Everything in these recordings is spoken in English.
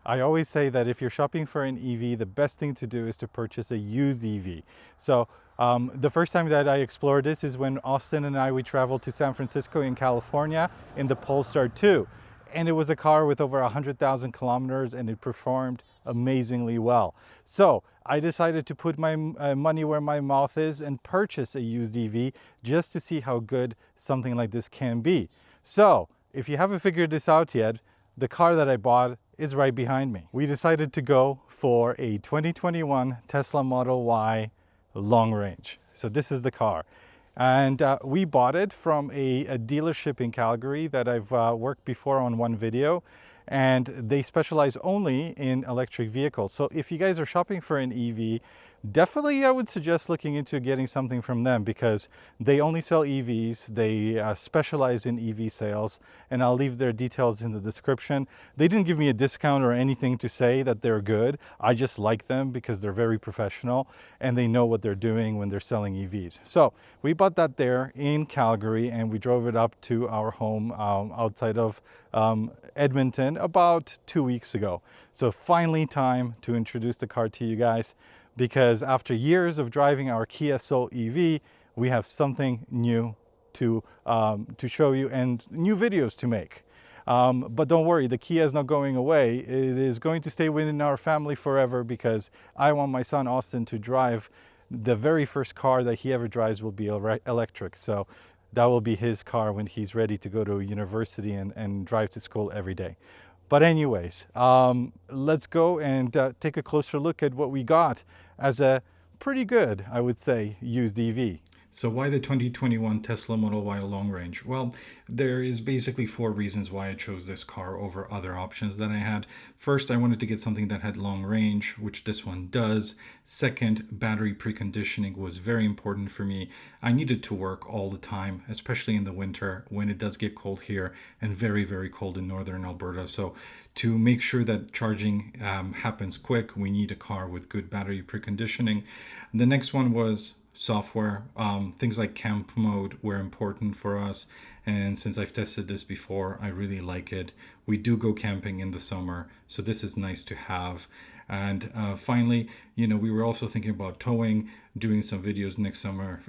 I always say that if you're shopping for an EV, the best thing to do is to purchase a used EV. So the first time that I explored this is when Austin and we traveled to San Francisco in California in the Polestar 2. And it was a car with over 100,000 kilometers and it performed amazingly well. So I decided to put my money where my mouth is and purchase a used EV just to see how good something like this can be. So if you haven't figured this out yet, the car that I bought is right behind me. We decided to go for a 2021 Tesla Model Y long range. So this is the car. And we bought it from a dealership in Calgary that I've worked before on one video. And they specialize only in electric vehicles. So if you guys are shopping for an EV, definitely I would suggest looking into getting something from them because they only sell EVs. They specialize in EV sales, and I'll leave their details in the description. They didn't give me a discount or anything to say that they're good. I just like them because they're very professional and they know what they're doing when they're selling EVs. So we bought that there in Calgary and we drove it up to our home outside of Edmonton about 2 weeks ago. So finally time to introduce the car to you guys, because after years of driving our Kia Soul EV, we have something new to show you and new videos to make. But don't worry, the Kia is not going away. It is going to stay within our family forever because I want my son Austin to drive the very first car that he ever drives will be electric. So that will be his car when he's ready to go to university and drive to school every day. But anyways, let's go and take a closer look at what we got as a pretty good, I would say, used EV. So why the 2021 Tesla Model Y long range? Well, there is basically 4 reasons why I chose this car over other options that I had. First, I wanted to get something that had long range, which this one does. Second, battery preconditioning was very important for me. I needed to work all the time, especially in the winter when it does get cold here and very, very cold in northern Alberta. So to make sure that charging happens quick, we need a car with good battery preconditioning. The next one was software. Things like camp mode were important for us, and since I've tested this before, I really like it. We do go camping in the summer, so this is nice to have. And finally, we were also thinking about towing, doing some videos next summer,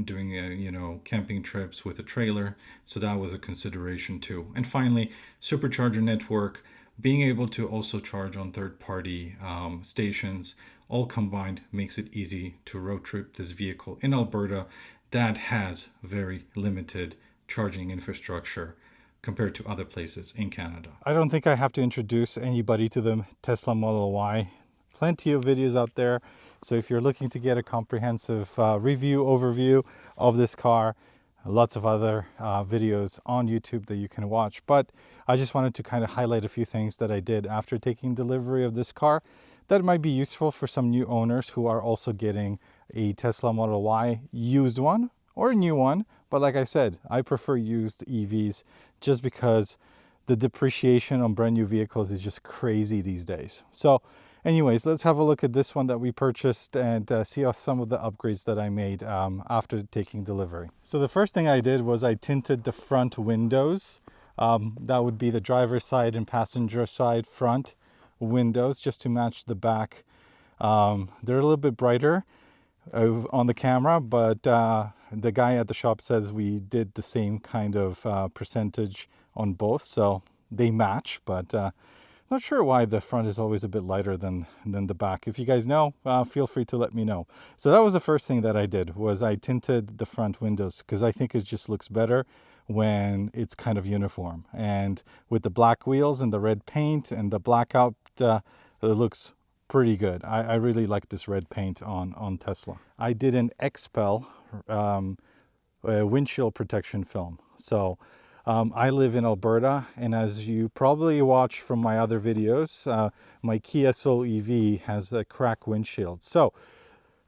doing camping trips with a trailer, so that was a consideration too. And finally, supercharger network, being able to also charge on third-party stations, all combined makes it easy to road trip this vehicle in Alberta that has very limited charging infrastructure compared to other places in Canada. I don't think I have to introduce anybody to the Tesla Model Y. Plenty of videos out there. So if you're looking to get a comprehensive overview of this car, lots of other videos on YouTube that you can watch. But I just wanted to kind of highlight a few things that I did after taking delivery of this car that might be useful for some new owners who are also getting a Tesla Model Y used one or a new one. But like I said, I prefer used EVs just because the depreciation on brand new vehicles is just crazy these days. So anyways, let's have a look at this one that we purchased and see some of the upgrades that I made after taking delivery. So the first thing I did was I tinted the front windows. That would be the driver's side and passenger side front windows just to match the back. They're a little bit brighter on the camera, but the guy at the shop says we did the same kind of percentage on both, so they match, but not sure why the front is always a bit lighter than the back. If you guys know, feel free to let me know. So that was the first thing that I did, was I tinted the front windows because I think it just looks better when it's kind of uniform. And with the black wheels and the red paint and the blackout, it looks pretty good. I really like this red paint on Tesla. I did an XPEL windshield protection film. So I live in Alberta, and as you probably watched from my other videos, my Kia Soul EV has a cracked windshield. So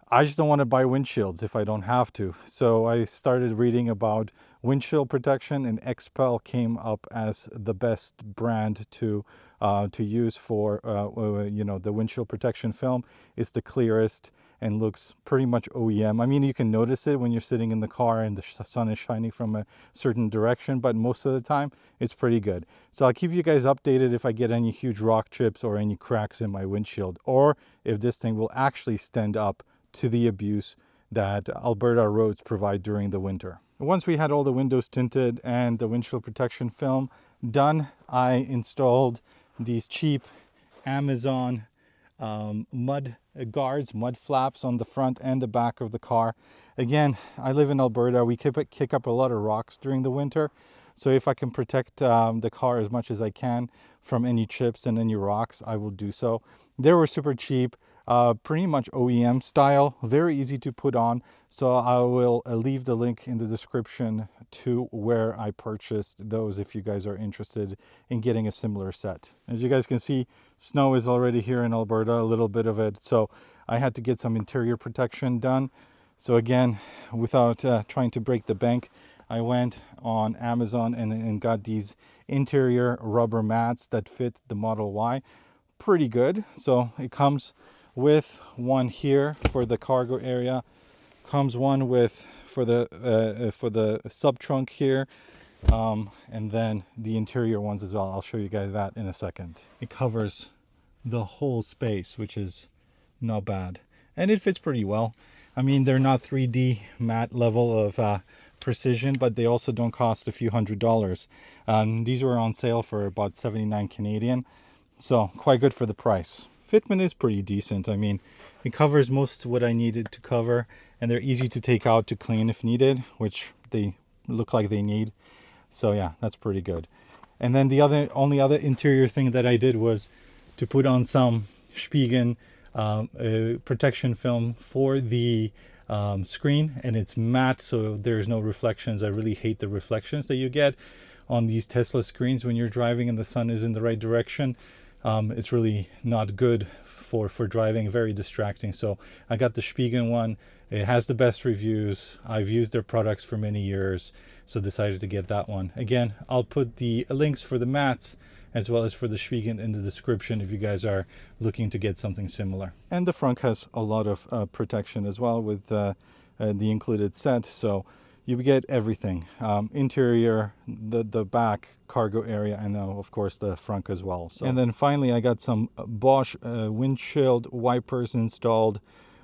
I just don't want to buy windshields if I don't have to. So I started reading about windshield protection, and XPEL came up as the best brand to use for you know, the windshield protection film. It's the clearest and looks pretty much OEM. I mean, you can notice it when you're sitting in the car and the sun is shining from a certain direction, but most of the time it's pretty good. So I'll keep you guys updated if I get any huge rock chips or any cracks in my windshield, or if this thing will actually stand up to the abuse that Alberta roads provide during the winter. Once we had all the windows tinted and the windshield protection film done, I installed these cheap Amazon mud guards, mud flaps on the front and the back of the car. Again, I live in Alberta. We kick up a lot of rocks during the winter. So if I can protect the car as much as I can from any chips and any rocks, I will do so. They were super cheap, pretty much OEM style, very easy to put on. So I will leave the link in the description to where I purchased those if you guys are interested in getting a similar set. As you guys can see, snow is already here in Alberta, a little bit of it. So I had to get some interior protection done. So again, without trying to break the bank, I went on Amazon and got these interior rubber mats that fit the Model Y. Pretty good. So it comes with one here for the cargo area, comes one with for the sub trunk here, and then the interior ones as well. I'll show you guys that in a second. It covers the whole space, which is not bad, and it fits pretty well. I mean, they're not 3D matte level of precision, but they also don't cost a few $100s. These were on sale for about 79 Canadian, so quite good for the price. Fitment is pretty decent. I mean, it covers most of what I needed to cover, and they're easy to take out to clean if needed, which they look like they need. So yeah, that's pretty good. And then the only other interior thing that I did was to put on some Spigen protection film for the screen, and it's matte, so there's no reflections. I really hate the reflections that you get on these Tesla screens when you're driving and the sun is in the right direction. It's really not good for driving, very distracting. So I got the Spigen one. It has the best reviews. I've used their products for many years, so decided to get that one. Again, I'll put the links for the mats as well as for the Spigen in the description if you guys are looking to get something similar. And the front has a lot of protection as well with the included set, so you get everything, interior, the back, cargo area, and now of course the front as well. So, and then finally I got some Bosch windshield wipers installed.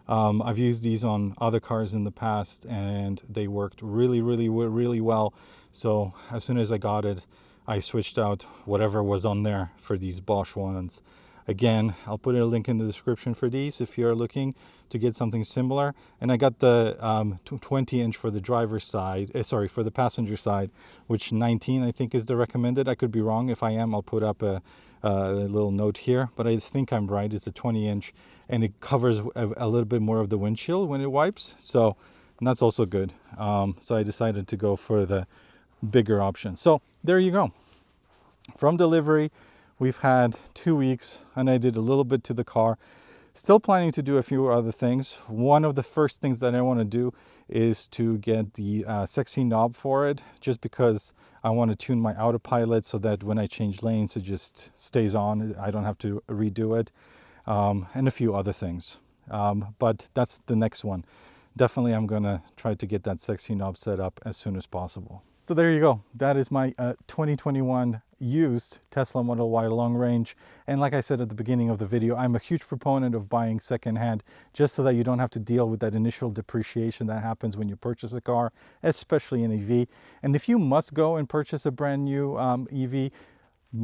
I've used these on other cars in the past and they worked really well. So as soon as I got it, I switched out whatever was on there for these Bosch ones. Again, I'll put a link in the description for these if you're looking to get something similar. And I got the 20-inch for the driver's side, for the passenger side, which 19 I think is the recommended. I could be wrong. If I am, I'll put up a little note here, but I think I'm right. It's a 20-inch, and it covers a little bit more of the windshield when it wipes. So that's also good. So I decided to go for the bigger option. So there you go. From delivery, we've had 2 weeks, and I did a little bit to the car. Still planning to do a few other things. One of the first things that I want to do is to get the sexy knob for it, just because I want to tune my autopilot so that when I change lanes, it just stays on. I don't have to redo it, and a few other things. But that's the next one. Definitely, I'm going to try to get that sexy knob set up as soon as possible. So there you go. That is my 2021 used Tesla Model Y long range. And like I said at the beginning of the video, I'm a huge proponent of buying secondhand, just so that you don't have to deal with that initial depreciation that happens when you purchase a car, especially an EV. And if you must go and purchase a brand new EV,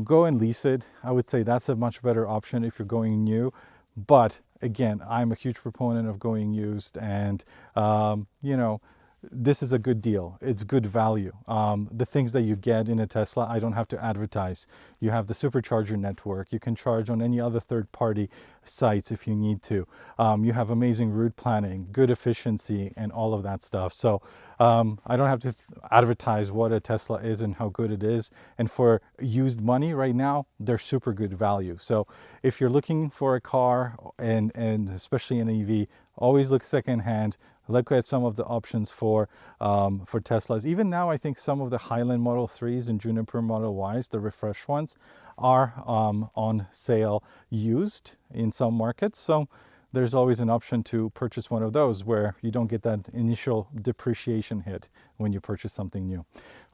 go and lease it. I would say that's a much better option if you're going new. But again, I'm a huge proponent of going used, and you know, this is a good deal. It's good value. The things that you get in a Tesla, I don't have to advertise. You have the supercharger network. You can charge on any other third-party sites if you need to. You have amazing route planning, good efficiency, and all of that stuff. So I don't have to advertise what a Tesla is and how good it is. And for used money right now, they're super good value. So if you're looking for a car, and especially an EV, always look secondhand. look at some of the options for Teslas. Even now, I think some of the Highland Model 3s and Juniper Model Ys, the refreshed ones, are on sale used in some markets. So there's always an option to purchase one of those where you don't get that initial depreciation hit when you purchase something new.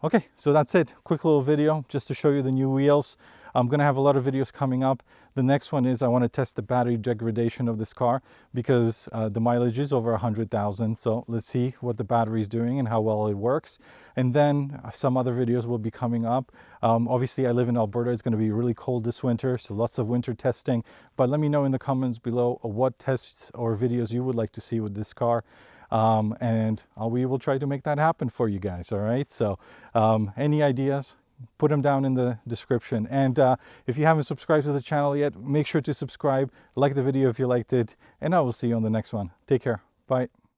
Okay, so that's it. Quick little video just to show you the new wheels. I'm going to have a lot of videos coming up. The next one is I want to test the battery degradation of this car because the mileage is over 100,000. So let's see what the battery is doing and how well it works. And then some other videos will be coming up. Obviously, I live in Alberta. It's going to be really cold this winter, so lots of winter testing. But let me know in the comments below what tests or videos you would like to see with this car. And we will try to make that happen for you guys. All right. So any ideas, put them down in the description. And if you haven't subscribed to the channel yet, make sure to subscribe, like the video if you liked it, and I will see you on the next one. Take care. Bye.